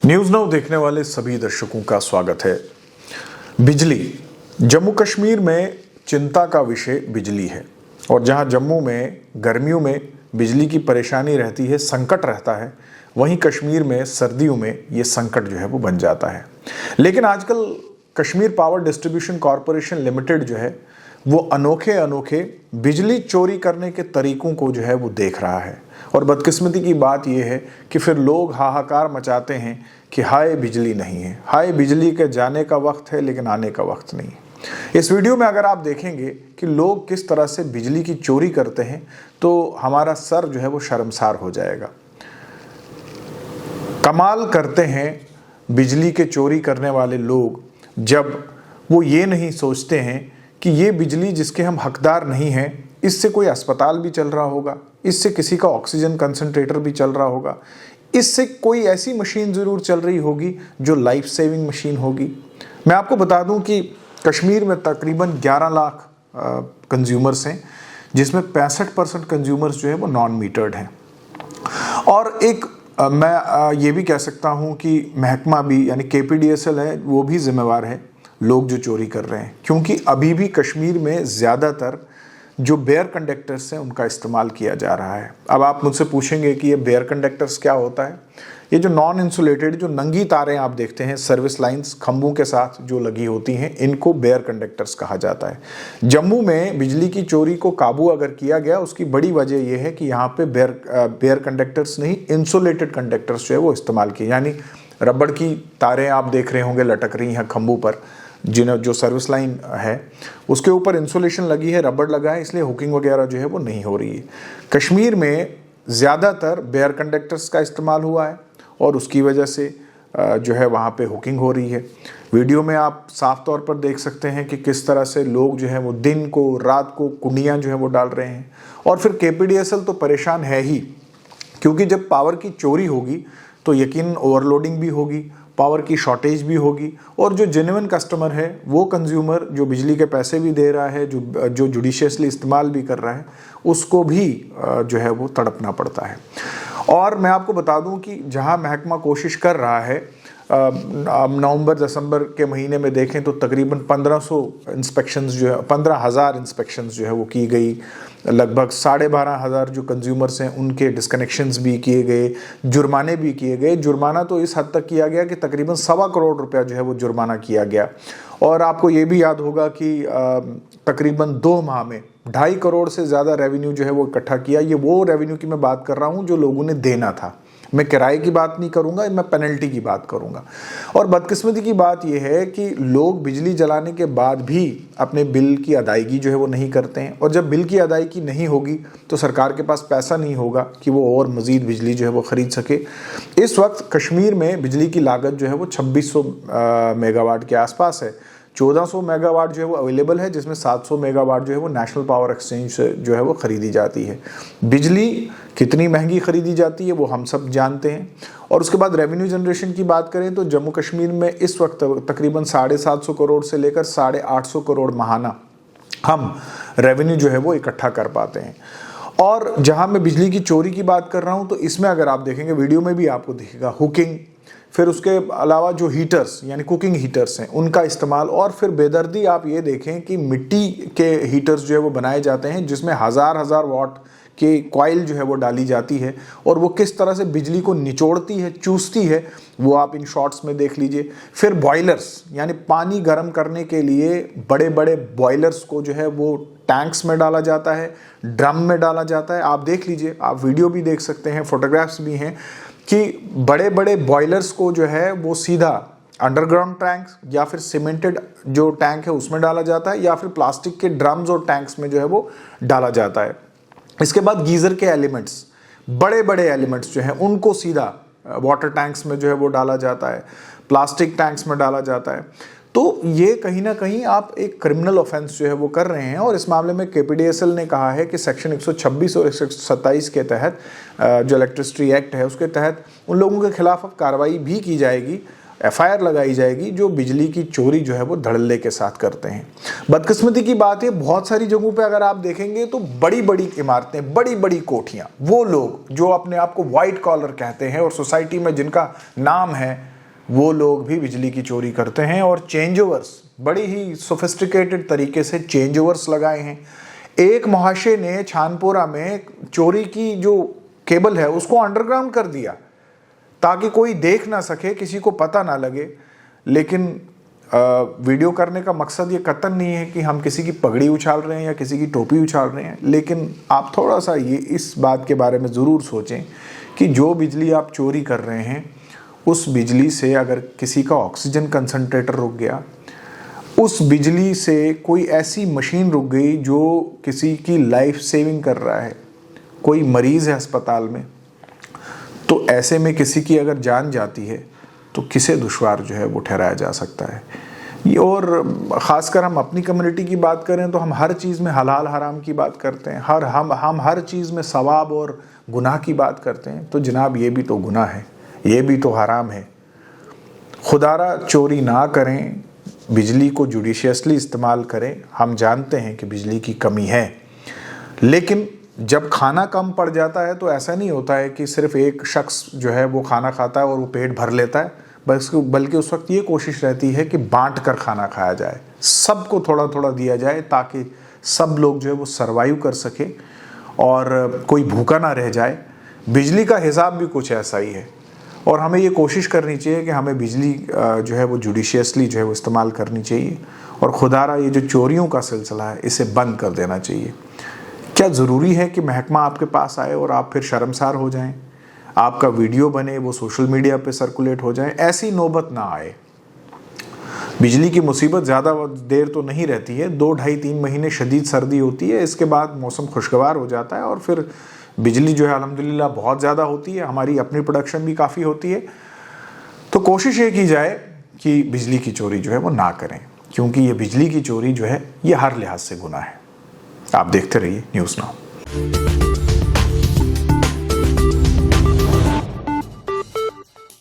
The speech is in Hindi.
न्यूज़ नाउ देखने वाले सभी दर्शकों का स्वागत है। बिजली जम्मू कश्मीर में चिंता का विषय बिजली है और जहां जम्मू में गर्मियों में बिजली की परेशानी रहती है, संकट रहता है, वहीं कश्मीर में सर्दियों में ये संकट जो है वो बन जाता है। लेकिन आजकल Kashmir power distribution corporation limited जो है वो अनोखे बिजली चोरी करने के तरीकों को जो है वो देख रहा है। और बदकिस्मती की बात यह है कि फिर लोग हाहाकार मचाते हैं कि हाय बिजली नहीं है, हाय बिजली के जाने का वक्त है लेकिन आने का वक्त नहीं है। इस वीडियो में अगर आप देखेंगे कि लोग किस तरह से बिजली की चोरी करते हैं तो हमारा सर जो है वो शर्मसार हो जाएगा। कमाल करते हैं बिजली के चोरी करने वाले लोग जब वो ये नहीं सोचते हैं कि ये बिजली जिसके हम हकदार नहीं हैं, इससे कोई अस्पताल भी चल रहा होगा, इससे किसी का ऑक्सीजन कंसंट्रेटर भी चल रहा होगा, इससे कोई ऐसी मशीन ज़रूर चल रही होगी जो लाइफ सेविंग मशीन होगी। मैं आपको बता दूं कि कश्मीर में तकरीबन 11 लाख कंज्यूमर्स हैं, जिसमें 65% कंज्यूमर्स जो है वो नॉन मीटर्ड हैं। और एक मैं ये भी कह सकता हूँ कि महकमा भी यानी KPDSL है, वो भी जिम्मेवार है लोग जो चोरी कर रहे हैं, क्योंकि अभी भी कश्मीर में ज़्यादातर जो बेयर कंडक्टर्स हैं उनका इस्तेमाल किया जा रहा है। अब आप मुझसे पूछेंगे कि ये बेयर कंडक्टर्स क्या होता है। ये जो नॉन इंसुलेटेड जो नंगी तारें आप देखते हैं सर्विस लाइंस खंभों के साथ जो लगी होती हैं, इनको बेयर कंडक्टर्स कहा जाता है। जम्मू में बिजली की चोरी को काबू अगर किया गया, उसकी बड़ी वजह यह है कि यहाँ पे बेयर कंडक्टर्स नहीं, इंसुलेटेड कंडक्टर्स जो है वो इस्तेमाल किए, यानी रबड़ की तारें आप देख रहे होंगे लटक रही हैं खंभों पर, जो सर्विस लाइन है उसके ऊपर इंसुलेशन लगी है, रबड़ लगा है, इसलिए हुकिंग वगैरह जो है वो नहीं हो रही है। कश्मीर में ज़्यादातर बेयर कंडक्टर्स का इस्तेमाल हुआ है और उसकी वजह से जो है वहाँ पे हुकिंग हो रही है। वीडियो में आप साफ तौर पर देख सकते हैं कि किस तरह से लोग जो है वो दिन को रात को कुंडियाँ जो है वो डाल रहे हैं। और फिर KPDSL तो परेशान है ही, क्योंकि जब पावर की चोरी होगी तो यकीन ओवरलोडिंग भी होगी, पावर की शॉर्टेज भी होगी, और जो जेन्युइन कस्टमर है वो कंज्यूमर जो बिजली के पैसे भी दे रहा है, जो जुडिशियसली इस्तेमाल भी कर रहा है, उसको भी जो है वो तड़पना पड़ता है। और मैं आपको बता दूं कि जहां महकमा कोशिश कर रहा है, नवंबर दिसंबर के महीने में देखें तो तकरीबन 1500 इंस्पेक्शंस जो है 15,000 इंस्पेक्शंस जो है वो की गई, लगभग 12,500 जो कंज्यूमर्स हैं उनके डिस्कनेक्शंस भी किए गए, जुर्माने भी किए गए। जुर्माना तो इस हद तक किया गया कि तकरीबन 1.25 करोड़ रुपया जो है वो जुर्माना किया गया। और आपको ये भी याद होगा कि तकरीबन 2 माह में 2.5 करोड़ से ज़्यादा रेवेन्यू जो है वो इकट्ठा किया। ये वो रेवेन्यू की मैं बात कर रहा हूँ जो लोगों ने देना था, मैं किराए की बात नहीं करूंगा, मैं पेनल्टी की बात करूंगा। और बदकिस्मती की बात यह है कि लोग बिजली जलाने के बाद भी अपने बिल की अदायगी जो है वो नहीं करते हैं, और जब बिल की अदायगी नहीं होगी तो सरकार के पास पैसा नहीं होगा कि वो और मज़ीद बिजली जो है वो ख़रीद सके। इस वक्त कश्मीर में बिजली की लागत जो है वो 2600 मेगावाट के आसपास है। 1400 मेगावाट जो है वो अवेलेबल है, जिसमें 700 मेगावाट जो है वो नेशनल पावर एक्सचेंज से जो है वो ख़रीदी जाती है। बिजली कितनी महंगी ख़रीदी जाती है वो हम सब जानते हैं। और उसके बाद रेवेन्यू जनरेशन की बात करें तो जम्मू कश्मीर में इस वक्त तकरीबन 750 करोड़ से लेकर 850 करोड़ माहाना हम रेवेन्यू जो है वो इकट्ठा कर पाते हैं। और जहाँ मैं बिजली की चोरी की बात कर रहा हूँ तो इसमें अगर आप देखेंगे वीडियो में भी आपको दिखेगा हुकिंग, फिर उसके अलावा जो हीटर्स यानी कुकिंग हीटर्स हैं उनका इस्तेमाल, और फिर बेदर्दी आप ये देखें कि मिट्टी के हीटर्स जो है वो बनाए जाते हैं जिसमें हज़ार वाट के कॉइल जो है वो डाली जाती है, और वो किस तरह से बिजली को निचोड़ती है, चूसती है, वो आप इन शॉट्स में देख लीजिए। फिर बॉयलर्स यानी पानी गर्म करने के लिए बड़े बड़े बॉयलर्स को जो है वो टैंक्स में डाला जाता है, ड्रम में डाला जाता है। आप देख लीजिए, आप वीडियो भी देख सकते हैं, फोटोग्राफ्स भी हैं कि बड़े बड़े बॉयलर्स को जो है वो सीधा अंडरग्राउंड टैंक्स या फिर सीमेंटेड जो टैंक है उसमें डाला जाता है, या फिर प्लास्टिक के ड्रम्स और टैंक्स में जो है वो डाला जाता है। इसके बाद गीज़र के एलिमेंट्स, बड़े बड़े एलिमेंट्स जो हैं उनको सीधा वाटर टैंक्स में जो है वो डाला जाता है, प्लास्टिक टैंक्स में डाला जाता है। तो ये कहीं ना कहीं आप एक क्रिमिनल ऑफेंस जो है वो कर रहे हैं, और इस मामले में KPDSL ने कहा है कि सेक्शन 126 और 127 के तहत जो इलेक्ट्रिसिटी एक्ट है उसके तहत उन लोगों के खिलाफ अब कार्रवाई भी की जाएगी। FIR लगाई जाएगी जो बिजली की चोरी जो है वो धड़ल्ले के साथ करते हैं। बदकिस्मती की बात है, बहुत सारी जगहों पे अगर आप देखेंगे तो बड़ी बड़ी इमारतें, बड़ी बड़ी कोठियां, वो लोग जो अपने आप को वाइट कॉलर कहते हैं और सोसाइटी में जिनका नाम है, वो लोग भी बिजली की चोरी करते हैं और चेंज ओवर्स, बड़ी ही सोफिस्टिकेटेड तरीके से चेंज ओवर्स लगाए हैं। एक महाशय ने छानपुरा में चोरी की जो केबल है उसको अंडरग्राउंड कर दिया ताकि कोई देख ना सके, किसी को पता ना लगे। लेकिन वीडियो करने का मकसद ये कतई नहीं है कि हम किसी की पगड़ी उछाल रहे हैं या किसी की टोपी उछाल रहे हैं, लेकिन आप थोड़ा सा ये इस बात के बारे में ज़रूर सोचें कि जो बिजली आप चोरी कर रहे हैं उस बिजली से अगर किसी का ऑक्सीजन कंसंट्रेटर रुक गया, उस बिजली से कोई ऐसी मशीन रुक गई जो किसी की लाइफ सेविंग कर रहा है, कोई मरीज़ है अस्पताल में, तो ऐसे में किसी की अगर जान जाती है तो किसे दुश्वार जो है वो ठहराया जा सकता है। और ख़ासकर हम अपनी कम्युनिटी की बात करें तो हम हर चीज़ में हलाल हराम की बात करते हैं, हम हर चीज़ में सवाब और गुनाह की बात करते हैं। तो जनाब ये भी तो गुनाह है, ये भी तो हराम है। खुदारा चोरी ना करें, बिजली को जुडिशियसली इस्तेमाल करें। हम जानते हैं कि बिजली की कमी है, लेकिन जब खाना कम पड़ जाता है तो ऐसा नहीं होता है कि सिर्फ एक शख्स जो है वो खाना खाता है और वो पेट भर लेता है, बल्कि उस वक्त ये कोशिश रहती है कि बांट कर खाना खाया जाए, सबको थोड़ा थोड़ा दिया जाए ताकि सब लोग जो है वो सर्वाइव कर सके और कोई भूखा ना रह जाए। बिजली का हिसाब भी कुछ ऐसा ही है और हमें ये कोशिश करनी चाहिए कि हमें बिजली जो है वो जुडिशियसली जो है वो इस्तेमाल करनी चाहिए और खुदारा ये जो चोरियों का सिलसिला है इसे बंद कर देना चाहिए। क्या ज़रूरी है कि महकमा आपके पास आए और आप फिर शर्मसार हो जाएं, आपका वीडियो बने, वो सोशल मीडिया पे सर्कुलेट हो जाए? ऐसी नौबत ना आए। बिजली की मुसीबत ज़्यादा देर तो नहीं रहती है, 2, 2.5, 3 महीने शदीद सर्दी होती है, इसके बाद मौसम खुशगवार हो जाता है और फिर बिजली जो है अल्हम्दुलिल्लाह बहुत ज़्यादा होती है, हमारी अपनी प्रोडक्शन भी काफ़ी होती है। तो कोशिश ये की जाए कि बिजली की चोरी जो है वो ना करें, क्योंकि ये बिजली की चोरी जो है ये हर लिहाज से गुनाह है। आप देखते रहिए न्यूज़ नाउ।